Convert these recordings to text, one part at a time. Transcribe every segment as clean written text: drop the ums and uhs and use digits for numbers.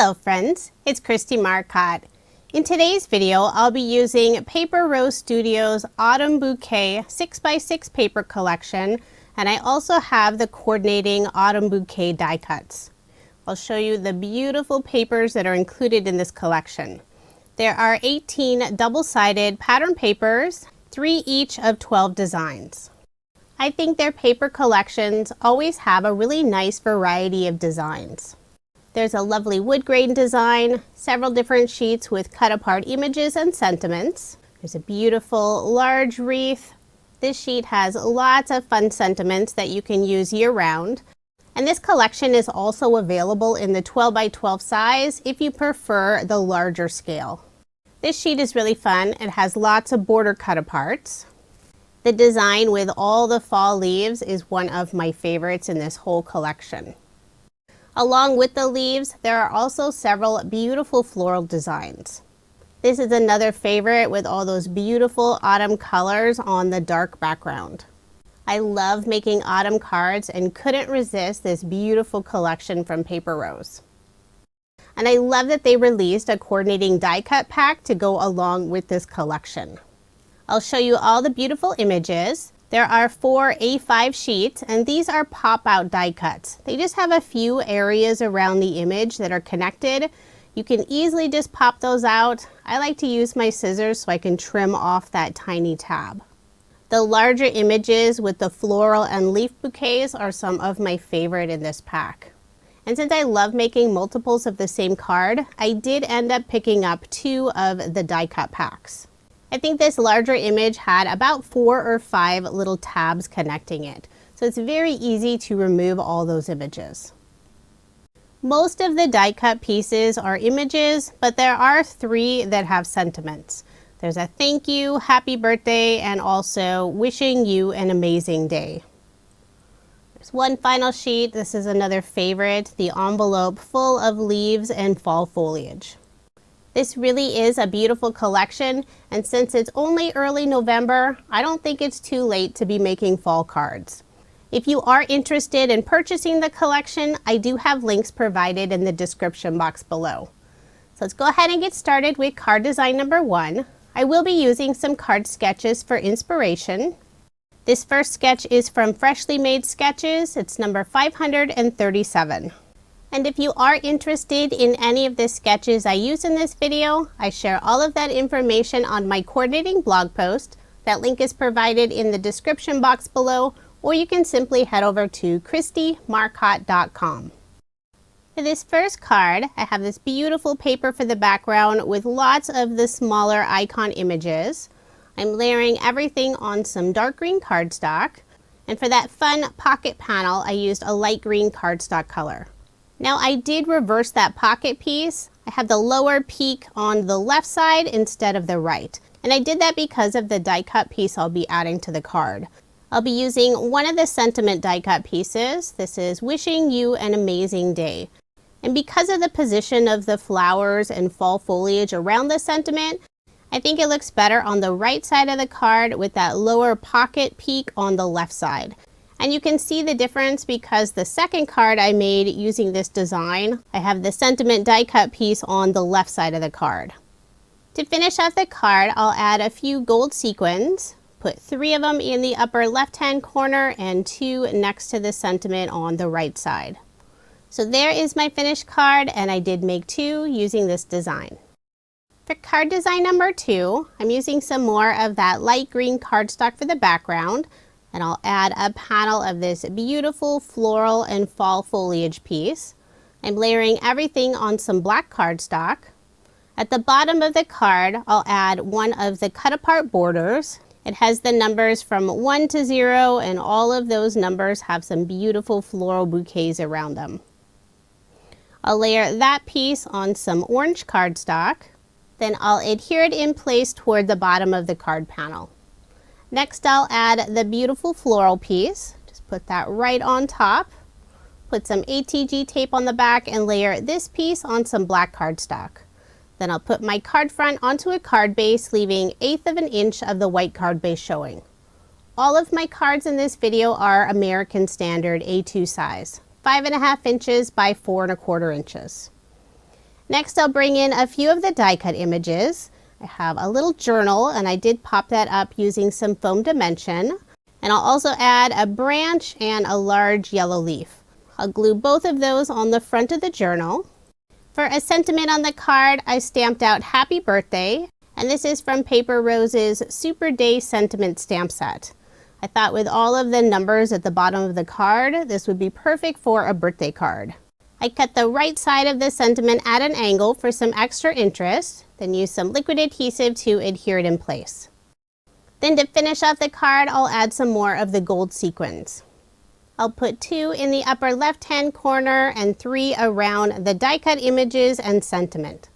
Hello friends, it's Kristie Marcotte. In today's video, I'll be using Paper Rose Studio's Autumn Bouquet 6x6 paper collection, and I also have the coordinating Autumn Bouquet die cuts. I'll show you the beautiful papers that are included in this collection. There are 18 double-sided pattern papers, 3 each of 12 designs. I think their paper collections always have a really nice variety of designs. There's a lovely wood grain design, several different sheets with cut apart images and sentiments. There's a beautiful large wreath. This sheet has lots of fun sentiments that you can use year round. And this collection is also available in the 12 by 12 size if you prefer the larger scale. This sheet is really fun. It has lots of border cut aparts. The design with all the fall leaves is one of my favorites in this whole collection. Along with the leaves, there are also several beautiful floral designs. This is another favorite with all those beautiful autumn colors on the dark background. I love making autumn cards and couldn't resist this beautiful collection from Paper Rose. And I love that they released a coordinating die cut pack to go along with this collection. I'll show you all the beautiful images. There are 4 A5 sheets, and these are pop-out die cuts. They just have a few areas around the image that are connected. You can easily just pop those out. I like to use my scissors so I can trim off that tiny tab. The larger images with the floral and leaf bouquets are some of my favorite in this pack. And since I love making multiples of the same card, I did end up picking up 2 of the die cut packs. I think this larger image had about 4 or 5 little tabs connecting it, so it's very easy to remove all those images. Most of the die cut pieces are images, but there are 3 that have sentiments. There's a thank you, happy birthday, and also wishing you an amazing day. There's one final sheet. This is another favorite, the envelope full of leaves and fall foliage. This really is a beautiful collection, and since it's only early November, I don't think it's too late to be making fall cards. If you are interested in purchasing the collection, I do have links provided in the description box below. So let's go ahead and get started with card design number 1. I will be using some card sketches for inspiration. This first sketch is from Freshly Made Sketches. It's number 537. And if you are interested in any of the sketches I use in this video, I share all of that information on my coordinating blog post. That link is provided in the description box below, or you can simply head over to KristieMarcotte.com. For this first card, I have this beautiful paper for the background with lots of the smaller icon images. I'm layering everything on some dark green cardstock, and for that fun pocket panel, I used a light green cardstock color. Now I did reverse that pocket piece. I have the lower peak on the left side instead of the right. And I did that because of the die cut piece I'll be adding to the card. I'll be using one of the sentiment die cut pieces. This is wishing you an amazing day. And because of the position of the flowers and fall foliage around the sentiment, I think it looks better on the right side of the card with that lower pocket peak on the left side. And you can see the difference because the second card I made using this design, I have the sentiment die cut piece on the left side of the card. To finish off the card, I'll add a few gold sequins, put 3 of them in the upper left hand corner and 2 next to the sentiment on the right side. So there is my finished card, and I did make 2 using this design. For card design number 2, I'm using some more of that light green cardstock for the background. And I'll add a panel of this beautiful floral and fall foliage piece. I'm layering everything on some black cardstock. At the bottom of the card, I'll add one of the cut apart borders. It has the numbers from 1 to 0, and all of those numbers have some beautiful floral bouquets around them. I'll layer that piece on some orange cardstock. Then I'll adhere it in place toward the bottom of the card panel. Next, I'll add the beautiful floral piece. Just put that right on top. Put some ATG tape on the back and layer this piece on some black cardstock. Then I'll put my card front onto a card base, leaving 1/8 of an inch of the white card base showing. All of my cards in this video are American Standard A2 size, 5.5 inches by 4 1/4 inches. Next, I'll bring in a few of the die cut images. I have a little journal and I did pop that up using some foam dimension. And I'll also add a branch and a large yellow leaf. I'll glue both of those on the front of the journal. For a sentiment on the card, I stamped out Happy Birthday, and this is from Paper Rose's Super Day Sentiment stamp set. I thought with all of the numbers at the bottom of the card, this would be perfect for a birthday card. I cut the right side of the sentiment at an angle for some extra interest, then use some liquid adhesive to adhere it in place. Then to finish off the card, I'll add some more of the gold sequins. I'll put 2 in the upper left-hand corner and 3 around the die cut images and sentiment.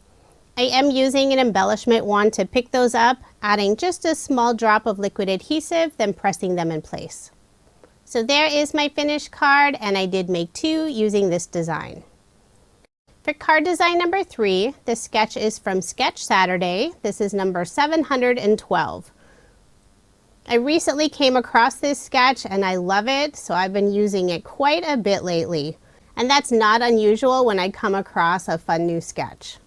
I am using an embellishment wand to pick those up, adding just a small drop of liquid adhesive, then pressing them in place. So there is my finished card, and I did make 2 using this design. For card design number 3, the sketch is from Sketch Saturday. This is number 712. I recently came across this sketch and I love it, so I've been using it quite a bit lately. And that's not unusual when I come across a fun new sketch.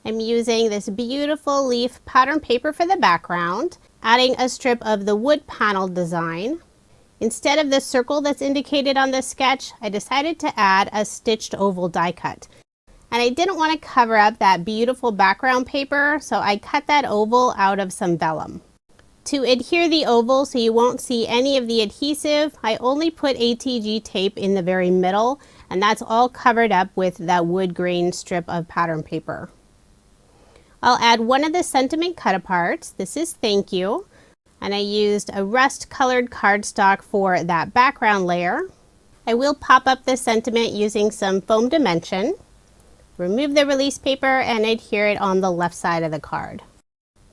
I'm using this beautiful leaf pattern paper for the background, adding a strip of the wood panel design. Instead of the circle that's indicated on the sketch, I decided to add a stitched oval die cut. And I didn't want to cover up that beautiful background paper, so I cut that oval out of some vellum. To adhere the oval so you won't see any of the adhesive, I only put ATG tape in the very middle, and that's all covered up with that wood grain strip of pattern paper. I'll add one of the sentiment cut-aparts. This is Thank You. And I used a rust-colored cardstock for that background layer. I will pop up the sentiment using some foam dimension, remove the release paper, and adhere it on the left side of the card.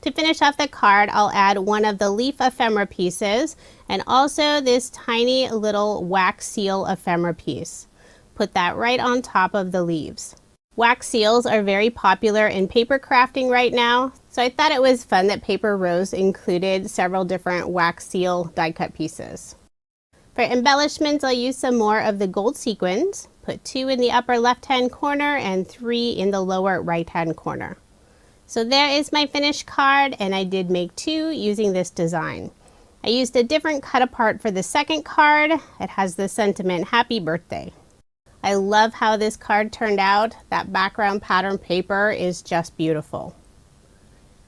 To finish off the card, I'll add one of the leaf ephemera pieces and also this tiny little wax seal ephemera piece. Put that right on top of the leaves. Wax seals are very popular in paper crafting right now, so I thought it was fun that Paper Rose included several different wax seal die cut pieces. For embellishments, I'll use some more of the gold sequins. Put 2 in the upper left-hand corner and 3 in the lower right-hand corner. So there is my finished card, and I did make 2 using this design. I used a different cut apart for the second card. It has the sentiment Happy Birthday. I love how this card turned out. That background pattern paper is just beautiful.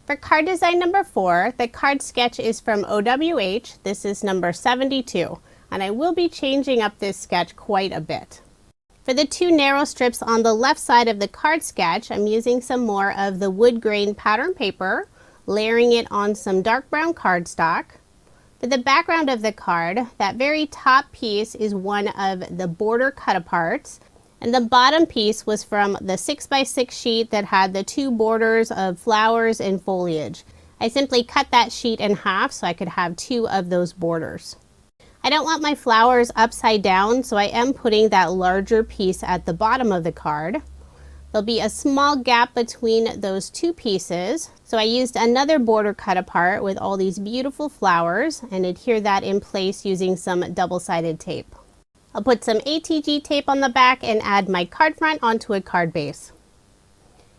For card design number 4, the card sketch is from OWH. This is number 72, and I will be changing up this sketch quite a bit. For the 2 narrow strips on the left side of the card sketch, I'm using some more of the wood grain pattern paper, layering it on some dark brown cardstock. For the background of the card, that very top piece is one of the border cut-aparts, and the bottom piece was from the 6x6 sheet that had the 2 borders of flowers and foliage. I simply cut that sheet in half so I could have 2 of those borders. I don't want my flowers upside down, so I am putting that larger piece at the bottom of the card. There'll be a small gap between those 2 pieces, so I used another border cut apart with all these beautiful flowers and adhere that in place using some double-sided tape. I'll put some ATG tape on the back and add my card front onto a card base.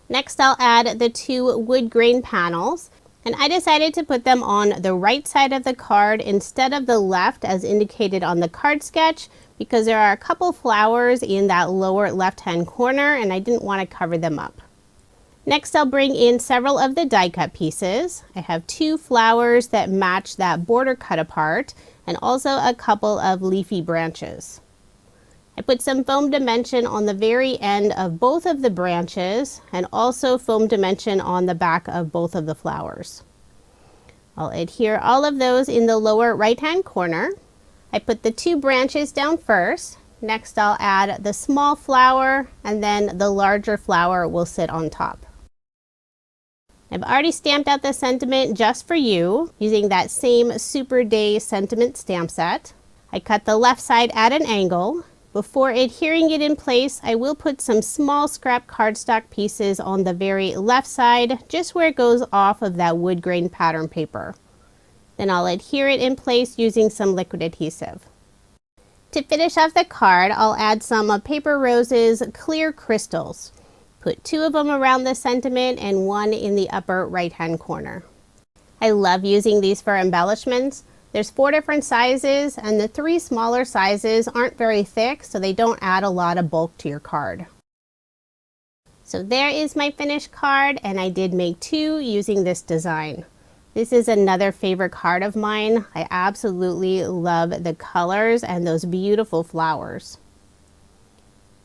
Next, I'll add the 2 wood grain panels, and I decided to put them on the right side of the card instead of the left as indicated on the card sketch, because there are a couple flowers in that lower left-hand corner and I didn't want to cover them up. Next, I'll bring in several of the die cut pieces. I have 2 flowers that match that border cut apart and also a couple of leafy branches. I put some foam dimension on the very end of both of the branches and also foam dimension on the back of both of the flowers. I'll adhere all of those in the lower right-hand corner. I put the 2 branches down first. Next, I'll add the small flower, and then the larger flower will sit on top. I've already stamped out the sentiment just for you using that same Super Day sentiment stamp set. I cut the left side at an angle. Before adhering it in place, I will put some small scrap cardstock pieces on the very left side, just where it goes off of that wood grain pattern paper. Then I'll adhere it in place using some liquid adhesive. To finish off the card, I'll add some of Paper Rose's clear crystals. Put 2 of them around the sentiment and 1 in the upper right-hand corner. I love using these for embellishments. There's 4 different sizes, and the 3 smaller sizes aren't very thick, so they don't add a lot of bulk to your card. So there is my finished card, and I did make 2 using this design. This is another favorite card of mine. I absolutely love the colors and those beautiful flowers.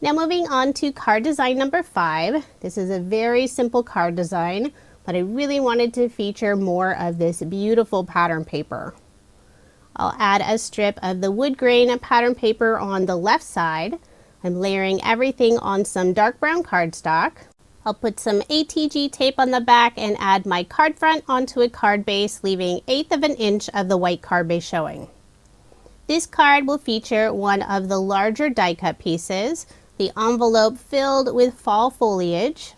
Now moving on to card design number 5. This is a very simple card design, but I really wanted to feature more of this beautiful pattern paper. I'll add a strip of the wood grain pattern paper on the left side. I'm layering everything on some dark brown cardstock. I'll put some ATG tape on the back and add my card front onto a card base, leaving 1/8 of an inch of the white card base showing. This card will feature one of the larger die cut pieces, the envelope filled with fall foliage.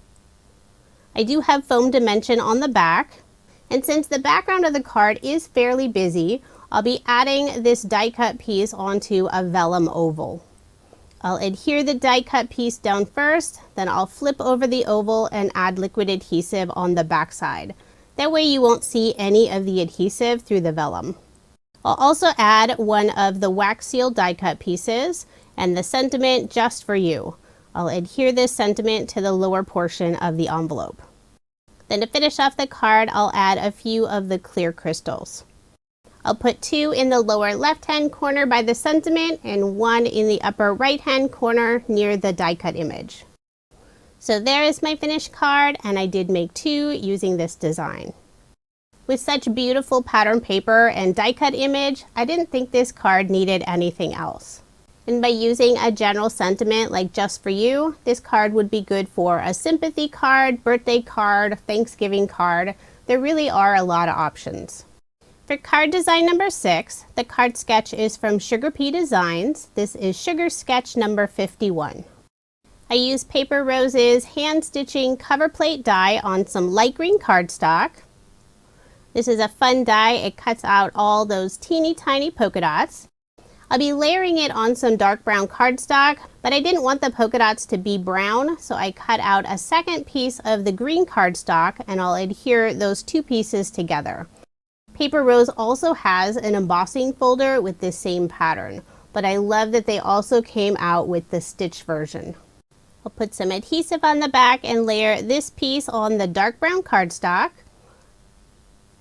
I do have foam dimension on the back, and since the background of the card is fairly busy, I'll be adding this die cut piece onto a vellum oval. I'll adhere the die cut piece down first, then I'll flip over the oval and add liquid adhesive on the back side. That way you won't see any of the adhesive through the vellum. I'll also add one of the wax seal die cut pieces and the sentiment just for you. I'll adhere this sentiment to the lower portion of the envelope. Then to finish off the card, I'll add a few of the clear crystals. I'll put 2 in the lower left-hand corner by the sentiment and 1 in the upper right-hand corner near the die cut image. So there is my finished card, and I did make 2 using this design. With such beautiful pattern paper and die cut image, I didn't think this card needed anything else. And by using a general sentiment like just for you, this card would be good for a sympathy card, birthday card, Thanksgiving card. There really are a lot of options. For card design number 6, the card sketch is from Sugar Pea Designs. This is Sugar Sketch number 51. I used Paper Rose's hand stitching cover plate die on some light green cardstock. This is a fun die. It cuts out all those teeny tiny polka dots. I'll be layering it on some dark brown cardstock, but I didn't want the polka dots to be brown, so I cut out a second piece of the green cardstock and I'll adhere those 2 pieces together. Paper Rose also has an embossing folder with this same pattern, but I love that they also came out with the stitch version. I'll put some adhesive on the back and layer this piece on the dark brown cardstock.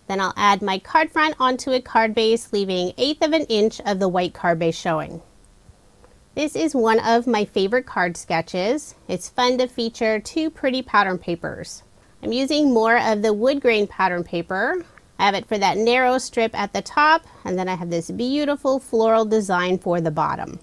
Then I'll add my card front onto a card base, leaving 1/8 of an inch of the white card base showing. This is one of my favorite card sketches. It's fun to feature 2 pretty pattern papers. I'm using more of the wood grain pattern paper. I have it for that narrow strip at the top, and then I have this beautiful floral design for the bottom.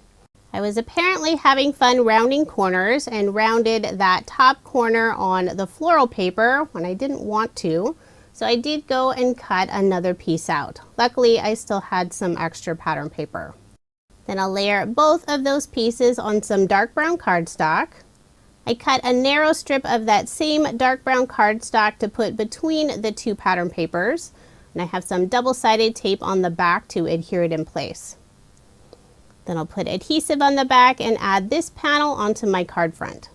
I was apparently having fun rounding corners and rounded that top corner on the floral paper when I didn't want to. So I did go and cut another piece out. Luckily, I still had some extra pattern paper. Then I'll layer both of those pieces on some dark brown cardstock. I cut a narrow strip of that same dark brown cardstock to put between the 2 pattern papers. And I have some double-sided tape on the back to adhere it in place. Then I'll put adhesive on the back and add this panel onto my card front.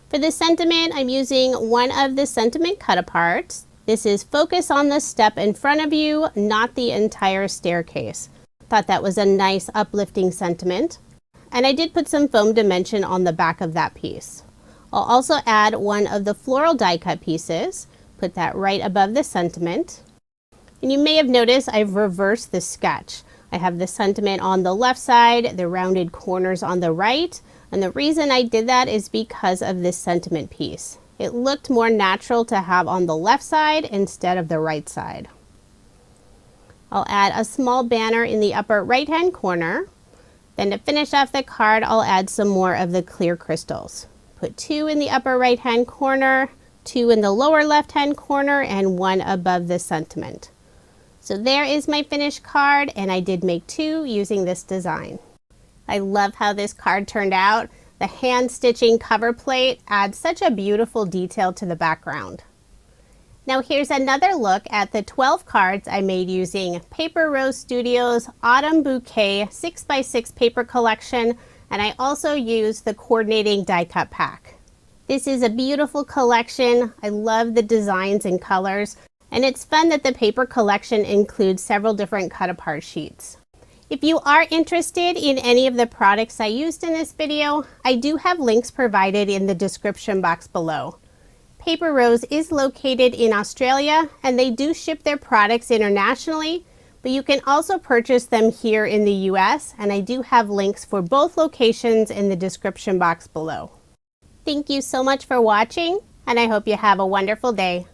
For the sentiment, I'm using one of the sentiment cut-aparts. This is focus on the step in front of you, not the entire staircase. Thought that was a nice uplifting sentiment. And I did put some foam dimension on the back of that piece. I'll also add one of the floral die cut pieces, put that right above the sentiment. And you may have noticed I've reversed the sketch. I have the sentiment on the left side, the rounded corners on the right, and the reason I did that is because of this sentiment piece. It looked more natural to have on the left side instead of the right side. I'll add a small banner in the upper right hand corner. Then to finish off the card, I'll add some more of the clear crystals. Put 2 in the upper right hand corner, 2 in the lower left hand corner, and 1 above the sentiment. So there is my finished card, and I did make 2 using this design. I love how this card turned out. The hand stitching cover plate adds such a beautiful detail to the background. Now here's another look at the 12 cards I made using Paper Rose Studios Autumn Bouquet 6x6 paper collection, and I also used the coordinating die cut pack. This is a beautiful collection. I love the designs and colors, and it's fun that the paper collection includes several different cut-apart sheets. If you are interested in any of the products I used in this video, I do have links provided in the description box below. Paper Rose is located in Australia, and they do ship their products internationally, but you can also purchase them here in the US, and I do have links for both locations in the description box below. Thank you so much for watching, and I hope you have a wonderful day.